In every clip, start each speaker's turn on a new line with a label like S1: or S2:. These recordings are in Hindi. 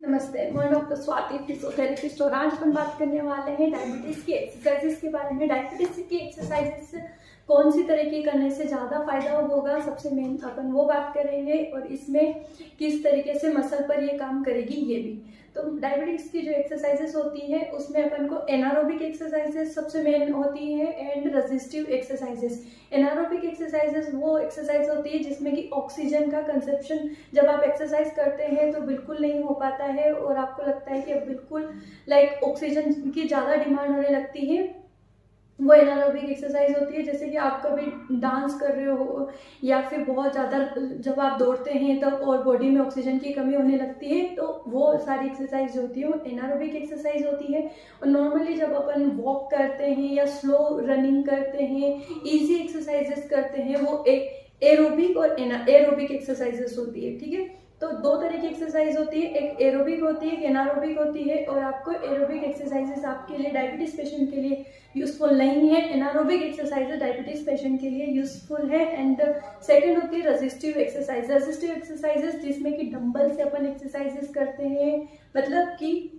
S1: नमस्ते, मैं डॉक्टर स्वाति फिजियोथेरेपिस्ट और आज अपन बात करने वाले हैं डायबिटीज की एक्सरसाइजेस के बारे में। डायबिटीज की एक्सरसाइजेस कौन सी तरह की करने से ज़्यादा फायदा होगा, सबसे मेन अपन वो बात करेंगे और इसमें किस तरीके से मसल पर ये काम करेगी ये भी। तो डायबिटीज की जो एक्सरसाइजेस होती है उसमें अपन को एनारोबिक एक्सरसाइजेस सबसे मेन होती है and resistive exercises. Anaerobic exercises वो एक्सरसाइज होती है जिसमें कि ऑक्सीजन का कंजप्शन जब आप एक्सरसाइज करते हैं तो बिल्कुल नहीं हो पाता है और आपको लगता है कि अब बिल्कुल ऑक्सीजन की ज़्यादा डिमांड होने लगती है, वो एनारोबिक एक्सरसाइज होती है। जैसे कि आप कभी डांस कर रहे हो या फिर बहुत ज़्यादा जब आप दौड़ते हैं तब और बॉडी में ऑक्सीजन की कमी होने लगती है, तो वो सारी एक्सरसाइज होती है वो एनारोबिक एक्सरसाइज होती है। और नॉर्मली जब अपन वॉक करते हैं या स्लो रनिंग करते हैं, इजी एक्सरसाइजेस करते हैं, वो एरोबिक और एरोबिक एक्सरसाइजेस होती है। ठीक है, तो दो तरह की एक्सरसाइज होती है, एक एरोबिक होती है, एक एनारोबिक होती है। और आपको एरोबिक एक्सरसाइजेस आपके लिए डायबिटीज पेशेंट के लिए यूजफुल नहीं है, एनारोबिक एक्सरसाइजेस डायबिटीज पेशेंट के लिए यूजफुल है। एंड सेकंड होती है रेजिस्टिव एक्सरसाइज। रेजिस्टिव एक्सरसाइजेस जिसमें कि डंबल से अपन एक्सरसाइजेस करते हैं, मतलब कि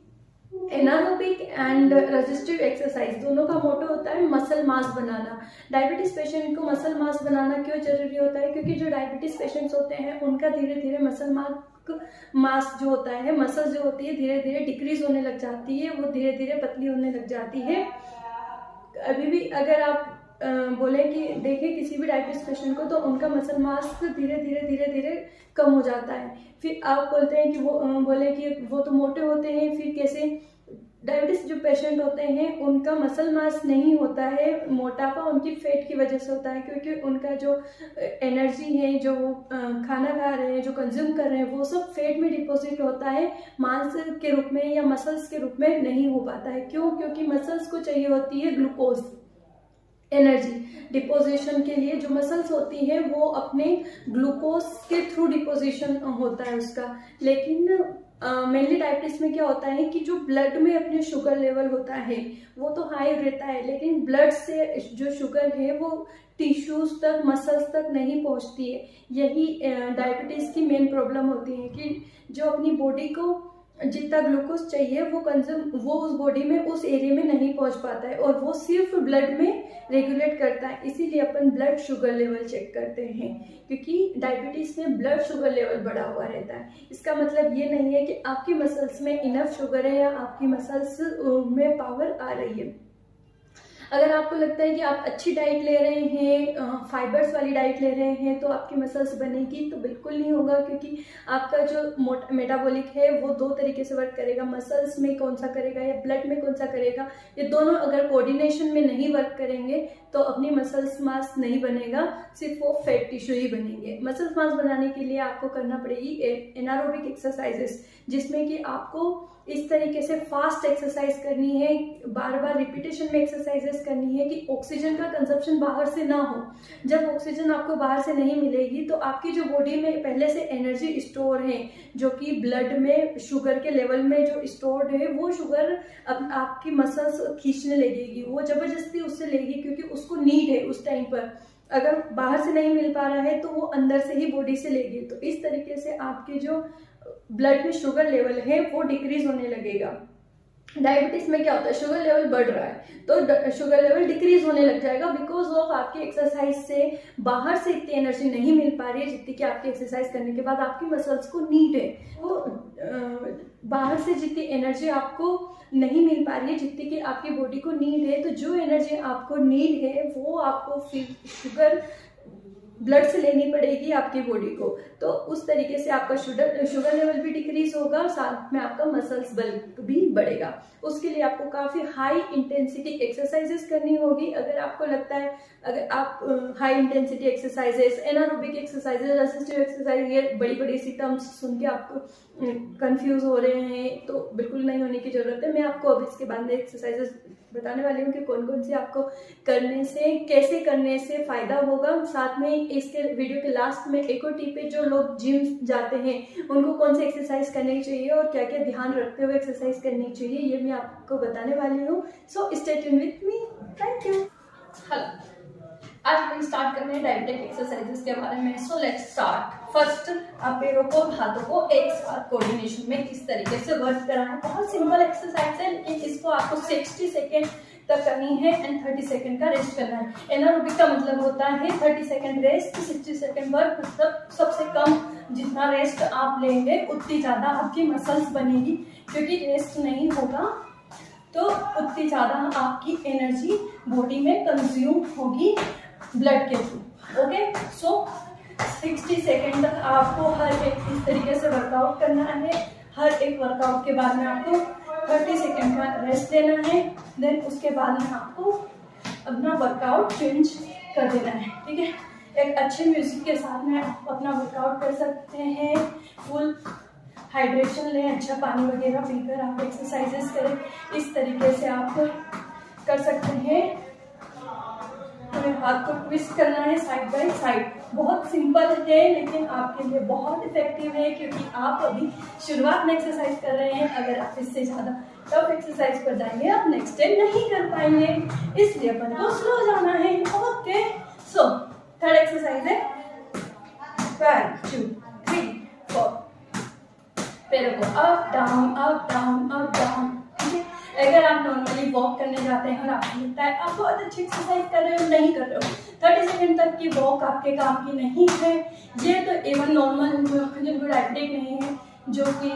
S1: एनारोबिक एंड रेजिस्टिव एक्सरसाइज दोनों का मोटो होता है मसल मास बनाना। डायबिटीज पेशेंट को मसल मास बनाना क्यों जरूरी होता है? क्योंकि जो डायबिटीज पेशेंट्स होते हैं उनका धीरे धीरे मसल मास जो होता है, मसल जो होती है धीरे धीरे डिक्रीज होने लग जाती है, वो धीरे धीरे पतली होने लग जाती है। अभी भी अगर आप बोले कि देखें किसी भी डायबिटीज पेशेंट को, तो उनका मसल मास धीरे धीरे कम हो जाता है। फिर आप बोलते हैं कि वो बोले कि वो तो मोटे होते हैं, फिर कैसे? डायबिटीज जो पेशेंट होते हैं उनका मसल मास नहीं होता है, मोटापा उनकी फैट की वजह से होता है, क्योंकि उनका जो एनर्जी है, जो खाना खा रहे हैं, जो कंज्यूम कर रहे हैं, वो सब फैट में डिपॉजिट होता है, मांस के रूप में या मसल्स के रूप में नहीं हो पाता है। क्यों? क्योंकि मसल्स को चाहिए होती है ग्लूकोज एनर्जी डिपोजिशन के लिए। जो मसल्स होती हैं वो अपने ग्लूकोज के थ्रू डिपोजिशन होता है उसका। लेकिन मेनली डायबिटीज में क्या होता है कि जो ब्लड में अपने शुगर लेवल होता है वो तो हाई रहता है, लेकिन ब्लड से जो शुगर है वो टिश्यूज तक, मसल्स तक नहीं पहुंचती है। यही डायबिटीज की मेन प्रॉब्लम होती है कि जो अपनी बॉडी को जितना ग्लूकोज चाहिए वो उस बॉडी में उस एरिया में नहीं पहुंच पाता है, और वो सिर्फ ब्लड में रेगुलेट करता है। इसीलिए अपन ब्लड शुगर लेवल चेक करते हैं, क्योंकि डायबिटीज में ब्लड शुगर लेवल बढ़ा हुआ रहता है। इसका मतलब ये नहीं है कि आपकी मसल्स में इनफ शुगर है या आपकी मसल्स में पावर आ रही है। अगर आपको लगता है कि आप अच्छी डाइट ले रहे हैं, फाइबर्स वाली डाइट ले रहे हैं, तो आपकी मसल्स बनेगी, तो बिल्कुल नहीं होगा, क्योंकि आपका जो मेटाबॉलिक है वो दो तरीके से वर्क करेगा। मसल्स में कौन सा करेगा या ब्लड में कौन सा करेगा, ये दोनों अगर कोऑर्डिनेशन में नहीं वर्क करेंगे तो अपनी मसल्स मास नहीं बनेगा, सिर्फ वो फैट टिश्यू ही बनेंगे। मसल्स मास बनाने के लिए आपको करना पड़ेगी एनारोबिक एक्सरसाइजेस, जिसमें कि आपको इस तरीके से फास्ट एक्सरसाइज करनी है, बार बार रिपीटेशन में एक्सरसाइजेस करनी है कि ऑक्सीजन का कंजप्शन बाहर से ना हो। जब ऑक्सीजन आपको बाहर से नहीं मिलेगी तो आपकी जो बॉडी में पहले से एनर्जी स्टोर है, जो कि ब्लड में शुगर के लेवल में जो स्टोर्ड है, वो शुगर अब आपकी मसल्स खींचने लगेगी, वो जबरदस्ती उससे लेगी, क्योंकि उसको नीड है उस टाइम पर। अगर बाहर से नहीं मिल पा रहा है तो वो अंदर से ही बॉडी से लेगी। तो इस तरीके से आपके जो ब्लड में शुगर लेवल है वो डिक्रीज होने लगेगा। डायबिटीज में क्या होता है, शुगर लेवल बढ़ रहा है तो शुगर लेवल डिक्रीज होने लग जाएगा, बिकॉज ऑफ आपकी एक्सरसाइज से बाहर से इतनी एनर्जी नहीं मिल पा रही है जितनी कि आपकी एक्सरसाइज करने के बाद आपकी मसल्स को नीड है। वो बाहर से जितनी एनर्जी आपको नहीं मिल पा रही है जितनी कि आपकी बॉडी को नीड है, तो जो एनर्जी आपको नीड है वो आपको फिर शुगर ब्लड से लेनी पड़ेगी आपकी बॉडी को। तो उस तरीके से आपका शुगर लेवल भी डिक्रीज होगा, साथ में आपका मसल्स बल्क भी बढ़ेगा। उसके लिए आपको काफी हाई इंटेंसिटी एक्सरसाइजेस करनी होगी। अगर आपको लगता है अगर आप high intensity exercises, anaerobic exercises, resistive exercise, ये बड़ी बड़ी सी टर्म्स सुन के आपको कंफ्यूज हो रहे हैं, तो बिल्कुल नहीं होने की जरूरत है। मैं आपको अब इसके बाद में एक्सरसाइजेस बताने वाली हूँ कि कौन कौन सी आपको करने से, कैसे करने से फायदा होगा। साथ में इसके वीडियो के लास्ट में एक और टिप है, जो लोग जिम जाते हैं उनको कौन सी एक्सरसाइज करनी चाहिए और क्या क्या ध्यान रखते हुए एक्सरसाइज करनी चाहिए, ये मैं आपको बताने वाली हूँ। So stay tune with me. Thank you. आज हम स्टार्ट कर रहे हैं डायबिटिक एक्सरसाइजेस के बारे में। So let's start. फर्स्ट, आप पैरों को हाथों को एक साथ कोऑर्डिनेशन में किस तरीके से वर्क कराएं। बहुत सिंपल एक्सरसाइज है, लेकिन इसको आपको 60 सेकेंड तक करनी है एंड 30 सेकेंड का रेस्ट करना है। एनारोबिक का मतलब होता है 30 सेकेंड रेस्ट, 60 सेकेंड वर्क। मतलब सबसे कम जितना रेस्ट आप लेंगे उतनी ज़्यादा आपकी मसल्स बनेगी, क्योंकि रेस्ट नहीं होगा तो उतनी ज़्यादा आपकी एनर्जी बॉडी में कंज्यूम होगी ब्लड के थ्रू। ओके, सो 60 सेकेंड तक आपको हर एक इस तरीके से वर्कआउट करना है। हर एक वर्कआउट के बाद में आपको 30 सेकेंड का रेस्ट लेना है। देन उसके बाद में आपको अपना वर्कआउट चेंज कर देना है। ठीक है, एक अच्छे म्यूजिक के साथ में आप अपना वर्कआउट कर सकते हैं। फुल हाइड्रेशन लें, अच्छा पानी वगैरह पीकर आप एक्सरसाइजेस करें। इस तरीके से आप कर सकते हैं। हमें हाथ को ट्विस्ट करना है साइड बाय साइड। बहुत सिंपल है, लेकिन आपके लिए बहुत इफेक्टिव है, क्योंकि आप अभी शुरुआत में एक्सरसाइज कर रहे हैं। अगर आप इससे ज़्यादा टफ एक्सरसाइज पर जाएंगे आप नेक्स्ट टाइम नहीं कर पाएंगे, इसलिए अपन को स्लो जाना है। ओके, सो थर्ड एक्सरसाइज है 1 2 3 4। पैरों को up down up down up down. ठीक है, अगर आप नॉर्मली वॉक करने जाते हैं और आपको लगता है आप बहुत अच्छी एक्सरसाइज कर रहे हो, नहीं कर रहे हो, 30 सेकेंड तक की वॉक आपके काम की नहीं है। ये तो इवन नॉर्मल जिनको डायबिटिक नहीं है, जो कि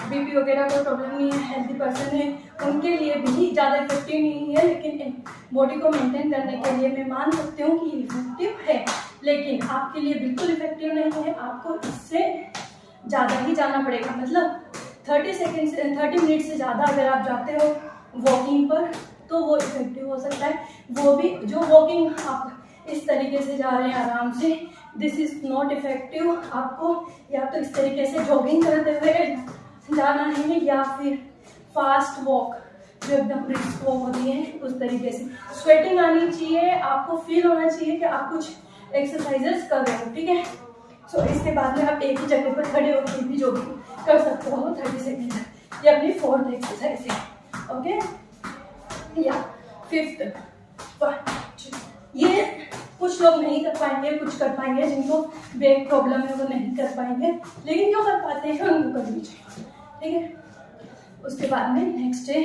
S1: बीपी वगैरह कोई प्रॉब्लम नहीं है, हेल्थी पर्सन है, उनके लिए भी ज़्यादा इफेक्टिव नहीं है। लेकिन बॉडी को मेंटेन करने के लिए मैं मान सकती हूँ कि इफेक्टिव है, लेकिन आपके लिए बिल्कुल इफेक्टिव नहीं है। आपको इससे ज़्यादा ही जाना पड़ेगा। मतलब 30 मिनट से ज़्यादा अगर आप जाते हो वॉकिंग पर तो वो इफेक्टिव हो सकता है। वो भी जो वॉकिंग आप इस तरीके से जा रहे हैं आराम से, दिस इज़ नॉट इफेक्टिव। आपको या तो इस तरीके से जॉगिंग करते हुए जाना है, या फिर फास्ट वॉक जो एकदम ब्रिस्क वॉक होती है उस तरीके से। स्वेटिंग आनी चाहिए, आपको फील होना चाहिए कि आप कुछ एक्सरसाइजेस कर रहे हो। ठीक है, सो इसके बाद में आप एक ही जगह पर खड़े होकर भी जॉगिंग कर सकते हो 30 सेकेंड तक। ये अपनी 4th एक्सरसाइज है। ओके, या 5th 1 2। ये कुछ लोग नहीं कर पाएंगे, कुछ कर पाएंगे। जिनको बैक प्रॉब्लम है वो नहीं कर पाएंगे, लेकिन जो कर पाते हैं उनको कर लीजिए। ठीक है, उसके बाद में नेक्स्ट है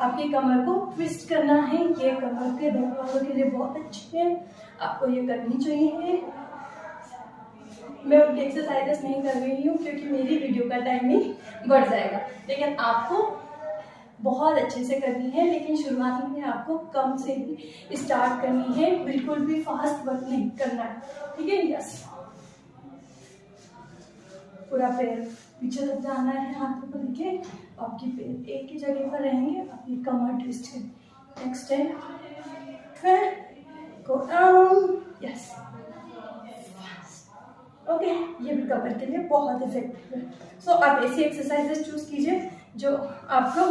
S1: आपकी कमर को ट्विस्ट करना है। ये कमर के दर्द वालों के लिए बहुत अच्छी है, आपको ये करनी चाहिए। मैं उनकी एक्सरसाइजेस नहीं कर रही हूँ क्योंकि मेरी वीडियो का टाइमिंग बढ़ जाएगा, लेकिन आपको बहुत अच्छे से करनी है। लेकिन शुरुआत में आपको कम से ही स्टार्ट करनी है, बिल्कुल भी फास्ट वर्क नहीं करना है। ठीक है, यस, पूरा पैर पीछे तक जाना है, हाथों को लेके आपकी पैर एक ही जगह पर रहेंगे, आपकी कमर ट्विस्ट है। नेक्स्ट है गो डाउन, यस। ओके, ये भी कमर के लिए बहुत इफेक्टिव है। सो आप ऐसी एक्सरसाइजेस चूज कीजिए जो आपको,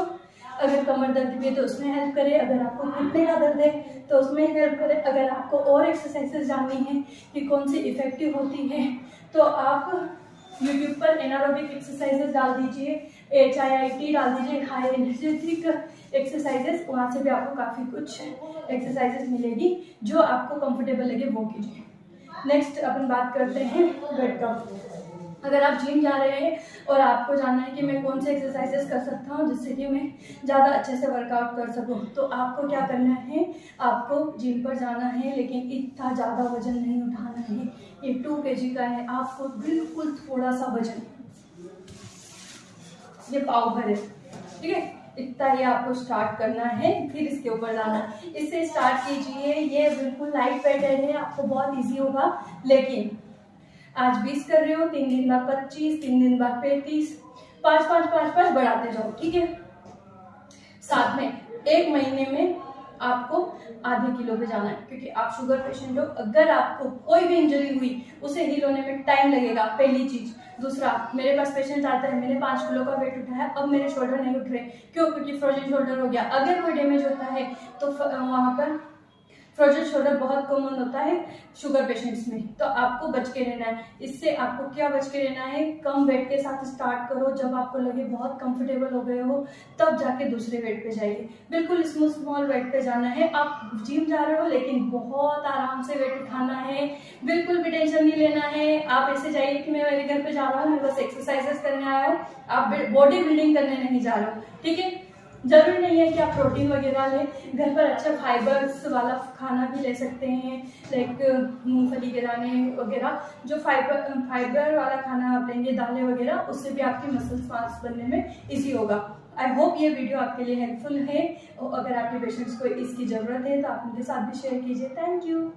S1: अगर कमर दर्द भी है तो उसमें हेल्प करे, अगर आपको घुटने का दर्द है तो उसमें हेल्प करे। अगर आपको और एक्सरसाइजेस जाननी है कि कौन सी इफेक्टिव होती है तो आप यूट्यूब पर एनारोबिक एक्सरसाइजेस डाल दीजिए, HIIT डाल दीजिए, हाई एनर्जेटिक एक्सरसाइजेस। वहाँ से भी आपको काफ़ी कुछ एक्सरसाइजेस मिलेगी, जो आपको कंफर्टेबल लगे वो कीजिए। नेक्स्ट अपन बात करते हैं गट का। अगर आप जिम जा रहे हैं और आपको जानना है कि मैं कौन से एक्सरसाइजेस कर सकता हूँ जिससे कि मैं ज़्यादा अच्छे से वर्कआउट कर सकूँ, तो आपको क्या करना है, आपको जिम पर जाना है, लेकिन इतना ज़्यादा वजन नहीं उठाना है। ये 2 kg का है, आपको बिल्कुल थोड़ा सा वजन, ये पाव भर है। ठीक है, इतना ही आपको स्टार्ट करना है, फिर इसके ऊपर जाना है। इससे स्टार्ट कीजिए, ये बिल्कुल लाइट वेटेड है, आपको बहुत इजी होगा। लेकिन आज 20 कर रहे हो, 3 दिन बाद 25, 3 दिन बाद 35, 5 बढ़ाते जाओ। ठीक है, साथ में 1 महीने में आपको आधे किलो पे जाना है, क्योंकि आप शुगर पेशेंट हो। अगर आपको कोई भी इंजरी हुई उसे हील होने में टाइम लगेगा, पहली चीज। दूसरा, मेरे पास पेशेंट आता है, मैंने 5 किलो का वेट उठाया, अब मेरे शोल्डर नहीं उठ रहे, क्यों? क्योंकि फ्रोजन शोल्डर हो गया। अगर कोई डैमेज होता है तो वहाँ पर फ्रोजन शोल्डर बहुत कॉमन होता है शुगर पेशेंट्स में, तो आपको बच के रहना है। इससे आपको क्या बच के रहना है, कम वेट के साथ स्टार्ट करो, जब आपको लगे बहुत कंफर्टेबल हो गए हो तब जाके दूसरे वेट पे जाइए। बिल्कुल स्मॉल वेट पे जाना है। आप जिम जा रहे हो लेकिन बहुत आराम से वेट उठाना है, बिल्कुल भी टेंशन नहीं लेना है। आप ऐसे जाइए कि मैं मेरे घर पे जा रहा हूँ, मैं बस एक्सरसाइजेस करने आया हूँ, आप बॉडी बिल्डिंग करने नहीं जा रहे हो, ठीक है। जरूरी नहीं है कि आप प्रोटीन वगैरह लें, घर पर अच्छा फाइबर्स वाला खाना भी ले सकते हैं, लाइक मूंगफली के दाने वगैरह। जो फाइबर वाला खाना आप लेंगे, दालें वगैरह, उससे भी आपकी मसल्स मास बनने में इजी होगा। आई होप ये वीडियो आपके लिए हेल्पफुल है। अगर आपके पेशेंट्स को इसकी ज़रूरत है तो आप उनके साथ भी शेयर कीजिए। Thank you.